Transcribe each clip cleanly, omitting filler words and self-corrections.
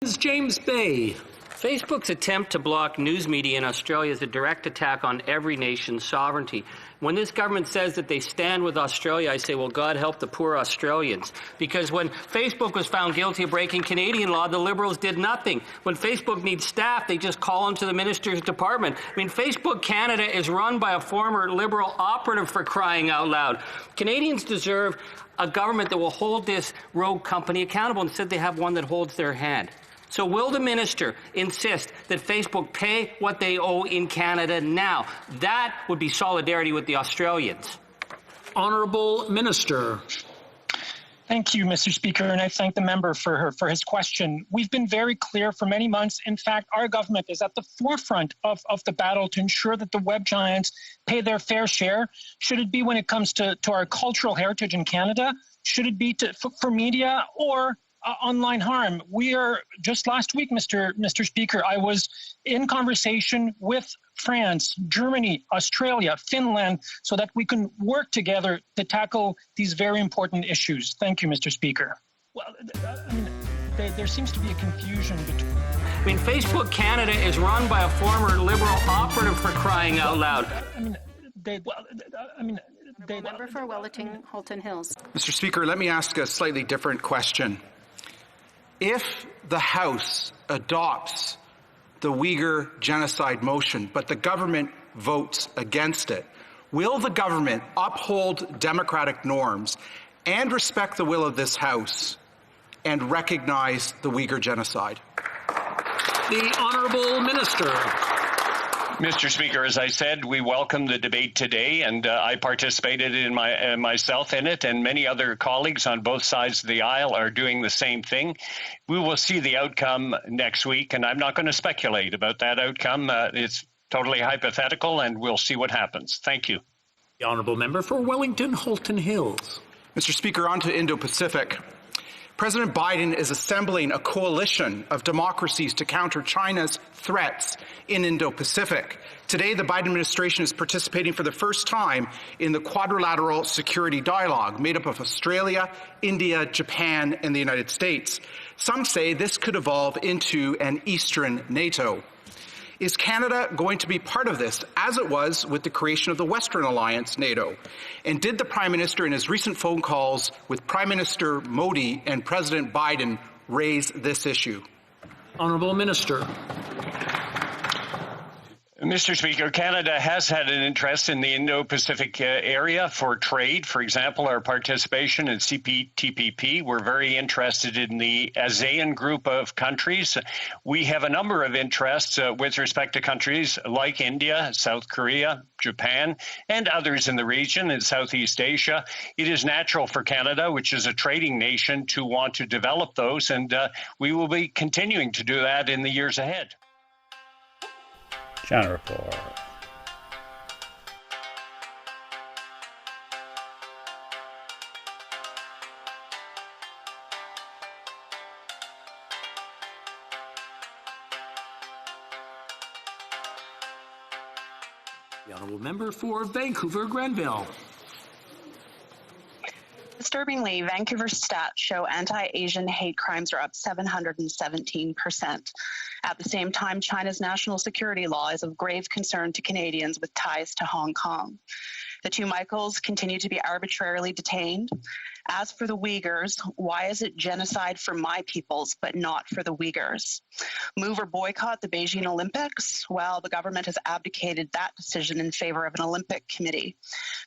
James Bay. Facebook's attempt to block news media in Australia is a direct attack on every nation's sovereignty. When this government says that they stand with Australia, I say, well, God help the poor Australians. Because when Facebook was found guilty of breaking Canadian law, the Liberals did nothing. When Facebook needs staff, they just call into the Minister's Department. I mean, Facebook Canada is run by a former Liberal operative, for crying out loud. Canadians deserve a government that will hold this rogue company accountable. Instead, they have one that holds their hand. So will the minister insist that Facebook pay what they owe in Canada now? That would be solidarity with the Australians. Honourable Minister. Thank you, Mr. Speaker, and I thank the member for his question. We've been very clear for many months. In fact, our government is at the forefront of the battle to ensure that the web giants pay their fair share. Should it be when it comes to our cultural heritage in Canada? Should it be for media or online harm? We are, just last week, Mr. Speaker, I was in conversation with France, Germany, Australia, Finland, so that we can work together to tackle these very important issues. Thank you, Mr. Speaker. Well, I mean, there seems to be a confusion between... I mean, Facebook Canada is run by a former Liberal operative, for crying out loud. Member for Wellington, Halton Hills. Mr. Speaker, let me ask a slightly different question. If the House adopts the Uyghur genocide motion, but the government votes against it, will the government uphold democratic norms and respect the will of this House and recognize the Uyghur genocide? The Honourable Minister. Mr. Speaker, as I said, we welcome the debate today, and I participated in myself in it, and many other colleagues on both sides of the aisle are doing the same thing. We will see the outcome next week, and I'm not going to speculate about that outcome. It's totally hypothetical, and we'll see what happens. Thank you. The Honourable Member for Wellington, Halton Hills. Mr. Speaker, on to Indo-Pacific. President Biden is assembling a coalition of democracies to counter China's threats in Indo-Pacific. Today, the Biden administration is participating for the first time in the Quadrilateral Security Dialogue, made up of Australia, India, Japan, and the United States. Some say this could evolve into an Eastern NATO. Is Canada going to be part of this, as it was with the creation of the Western Alliance, NATO? And did the Prime Minister, in his recent phone calls with Prime Minister Modi and President Biden, raise this issue? Honourable Minister. Mr. Speaker, Canada has had an interest in the Indo-Pacific area for trade. For example, our participation in CPTPP. We're very interested in the ASEAN group of countries. We have a number of interests with respect to countries like India, South Korea, Japan, and others in the region in Southeast Asia. It is natural for Canada, which is a trading nation, to want to develop those, and we will be continuing to do that in the years ahead. Channel Report. The Honourable Member for Vancouver Grenville. Disturbingly, Vancouver stats show anti-Asian hate crimes are up 717%. At the same time, China's national security law is of grave concern to Canadians with ties to Hong Kong. The two Michaels continue to be arbitrarily detained. As for the Uyghurs, why is it genocide for my peoples but not for the Uyghurs? Move or boycott the Beijing Olympics? Well, the government has abdicated that decision in favor of an Olympic committee.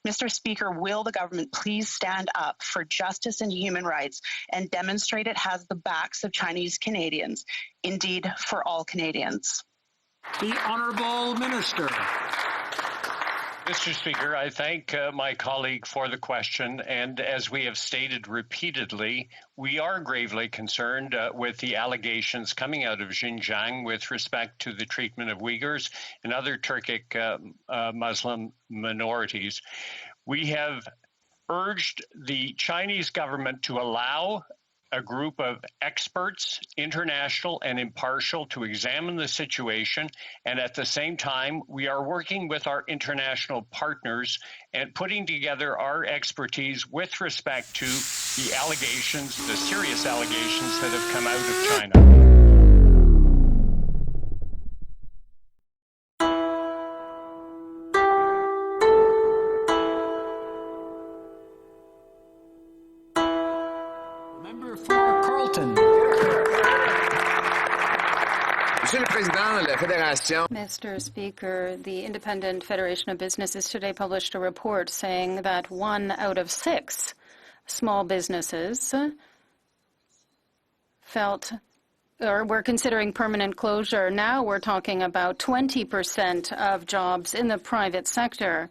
Mr. Speaker, will the government please stand up for justice and human rights and demonstrate it has the backs of Chinese Canadians, indeed for all Canadians? The Honourable Minister. Mr. Speaker, I thank my colleague for the question, and as we have stated repeatedly, we are gravely concerned with the allegations coming out of Xinjiang with respect to the treatment of Uyghurs and other Turkic Muslim minorities. We have urged the Chinese government to allow a group of experts, international and impartial, to examine the situation. And at the same time, we are working with our international partners and putting together our expertise with respect to the allegations, the serious allegations that have come out of China. Member for Carleton. Mr. Speaker, the Independent Federation of Businesses today published a report saying that 1 out of 6 small businesses felt or were considering permanent closure. Now we're talking about 20% of jobs in the private sector.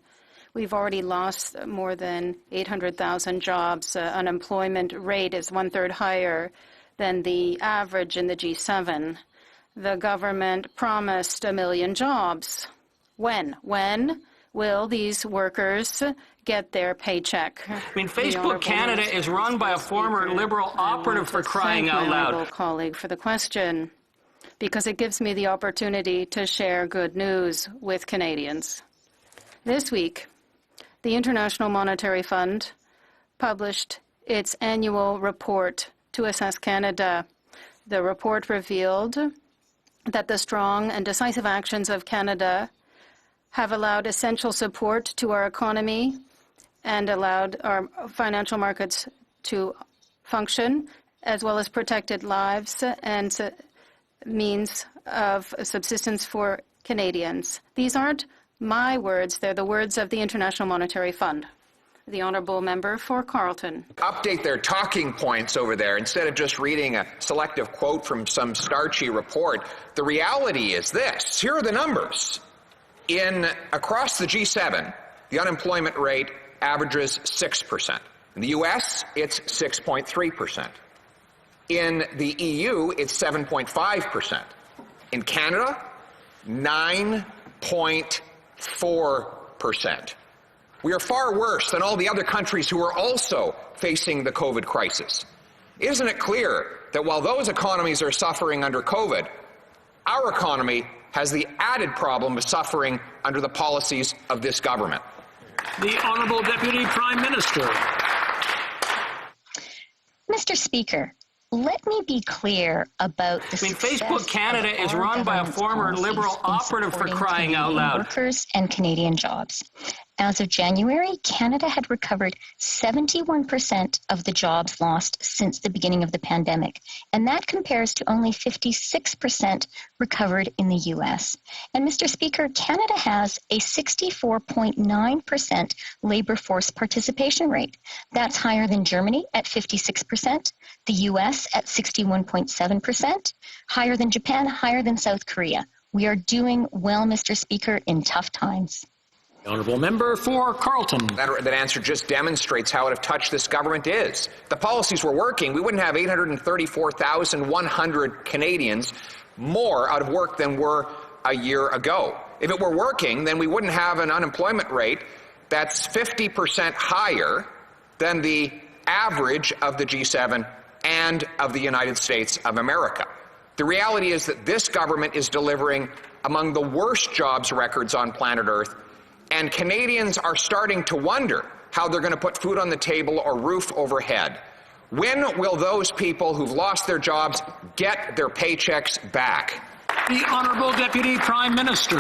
We've already lost more than 800,000 jobs. Unemployment rate is 1/3 higher than the average in the G7. The government promised 1 million jobs. When? When will these workers get their paycheck? I mean, Facebook Canada is run by a former Liberal operative, for crying out loud. I thank my colleague for the question, because it gives me the opportunity to share good news with Canadians. This week, the International Monetary Fund published its annual report to assess Canada. The report revealed that the strong and decisive actions of Canada have allowed essential support to our economy and allowed our financial markets to function, as well as protected lives and means of subsistence for Canadians. These aren't my words, they're the words of the International Monetary Fund. The honourable member for Carleton. Update their talking points over there instead of just reading a selective quote from some starchy report. The reality is this. Here are the numbers. Across the G7, the unemployment rate averages 6%. In the U.S., it's 6.3%. In the EU, it's 7.5%. In Canada, 9.4%. We are far worse than all the other countries who are also facing the COVID crisis. Isn't it clear that while those economies are suffering under COVID, our economy has the added problem of suffering under the policies of this government? The Honourable Deputy Prime Minister. Mr. Speaker, let me be clear about the Facebook Canada is run by a former Liberal operative, for crying out loud. Workers and Canadian jobs. As of January, Canada had recovered 71% of the jobs lost since the beginning of the pandemic, and that compares to only 56% recovered in the U.S. And Mr. Speaker, Canada has a 64.9% labor force participation rate. That's higher than Germany at 56%, the U.S. at 61.7%, higher than Japan, higher than South Korea. We are doing well, Mr. Speaker, in tough times. The honourable member for Carleton. That answer just demonstrates how out of touch this government is. The policies were working. We wouldn't have 834,100 Canadians more out of work than were a year ago. If it were working, then we wouldn't have an unemployment rate that's 50% higher than the average of the G7 and of the United States of America. The reality is that this government is delivering among the worst jobs records on planet Earth, and Canadians are starting to wonder how they're going to put food on the table or roof overhead. When will those people who've lost their jobs get their paychecks back? The Honourable Deputy Prime Minister.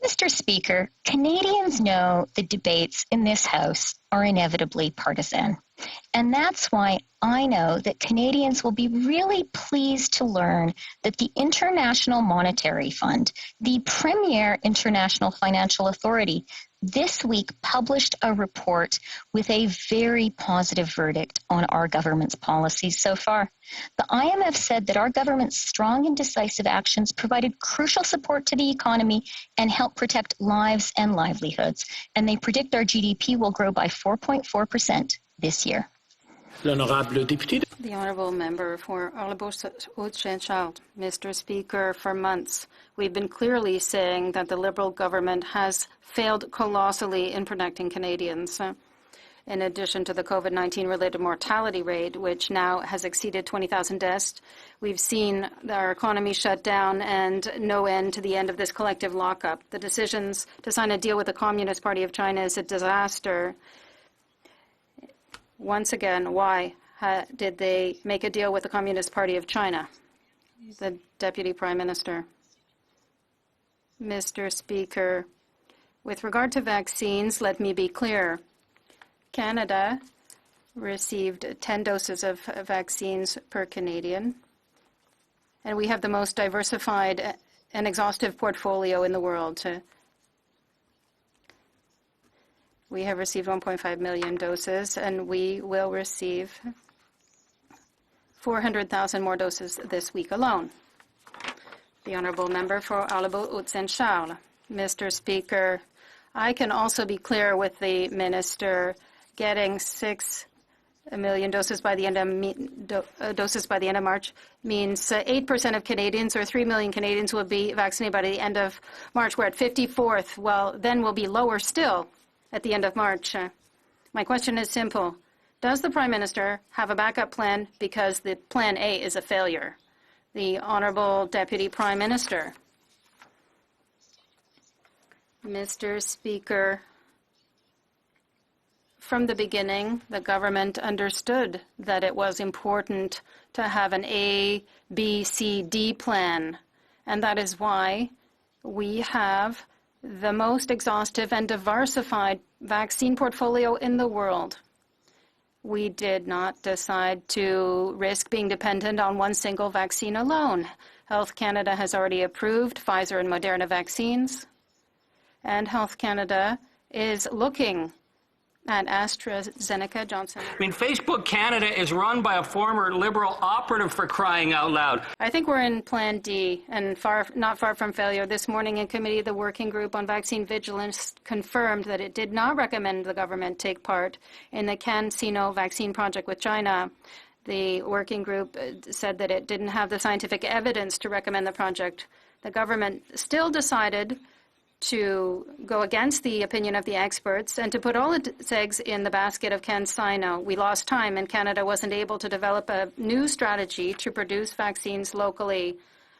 Mr. Speaker, Canadians know the debates in this House are inevitably partisan. And that's why I know that Canadians will be really pleased to learn that the International Monetary Fund, the premier international financial authority, this week published a report with a very positive verdict on our government's policies so far. The IMF said that our government's strong and decisive actions provided crucial support to the economy and helped protect lives and livelihoods. And they predict our GDP will grow by 4.4% this year. L'honorable député. The honourable member for Arlebos-Haute-Saint-Charles. Mr. Speaker, for months, we've been clearly saying that the Liberal government has failed colossally in protecting Canadians. In addition to the COVID-19 related mortality rate, which now has exceeded 20,000 deaths, we've seen our economy shut down and no end to the end of this collective lockup. The decisions to sign a deal with the Communist Party of China is a disaster. Once again, why did they make a deal with the Communist Party of China? The Deputy Prime Minister. Mr. Speaker, with regard to vaccines, let me be clear. Canada received 10 doses of vaccines per Canadian. And we have the most diversified and exhaustive portfolio in the world. We have received 1.5 million doses, and we will receive 400,000 more doses this week alone. The Honourable Member for Ahlebo-Haute-Saint-Charles. Mr. Speaker, I can also be clear with the Minister. Getting 6 million doses by the end of March means 8% of Canadians, or 3 million Canadians, will be vaccinated by the end of March. We're at 54th. Well, then we'll be lower still at the end of March. My question is simple. Does the Prime Minister have a backup plan because the Plan A is a failure? The Honourable Deputy Prime Minister. Mr. Speaker, from the beginning, the government understood that it was important to have an A, B, C, D plan, and that is why we have the most exhaustive and diversified vaccine portfolio in the world. We did not decide to risk being dependent on one single vaccine alone. Health Canada has already approved Pfizer and Moderna vaccines, and Health Canada is looking at AstraZeneca, Johnson. I mean, Facebook Canada is run by a former Liberal operative, for crying out loud. I think we're in Plan D and not far from failure. This morning in committee, the Working Group on Vaccine Vigilance confirmed that it did not recommend the government take part in the CanSino vaccine project with China. The Working Group said that it didn't have the scientific evidence to recommend the project. The government still decided to go against the opinion of the experts and to put all its eggs in the basket of CanSino. We lost time, and Canada wasn't able to develop a new strategy to produce vaccines locally.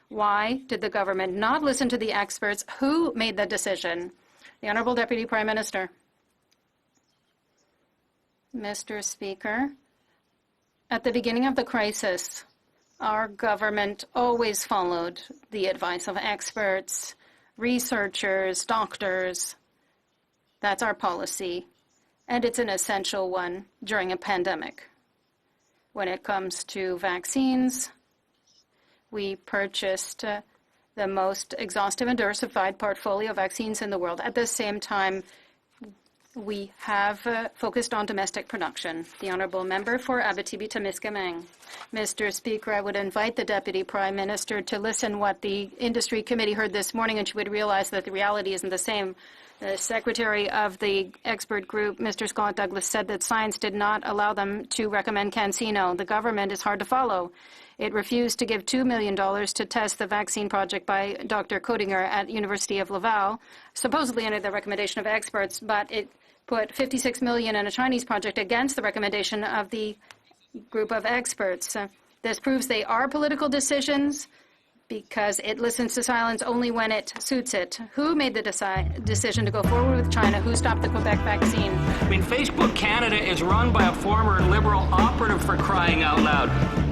Why did the government not listen to the experts? Who made the decision? The Honourable Deputy Prime Minister. Mr. Speaker, at the beginning of the crisis, our government always followed the advice of experts, researchers, doctors. That's our policy, and it's an essential one during a pandemic. When it comes to vaccines, we purchased the most exhaustive and diversified portfolio of vaccines in the world. At the same time, we have focused on domestic production. The Honourable Member for Abitibi-Témiscamingue. Mr. Speaker, I would invite the Deputy Prime Minister to listen what the Industry Committee heard this morning, and she would realize that the reality isn't the same. The Secretary of the expert group, Mr. Scott Douglas, said that science did not allow them to recommend CanSino. The government is hard to follow. It refused to give $2 million to test the vaccine project by Dr. Codinger at University of Laval, supposedly under the recommendation of experts, but it put $56 million in a Chinese project against the recommendation of the group of experts. This proves they are political decisions because it listens to silence only when it suits it. Who made the decision to go forward with China? Who stopped the Quebec vaccine? I mean, Facebook Canada is run by a former Liberal operative, for crying out loud.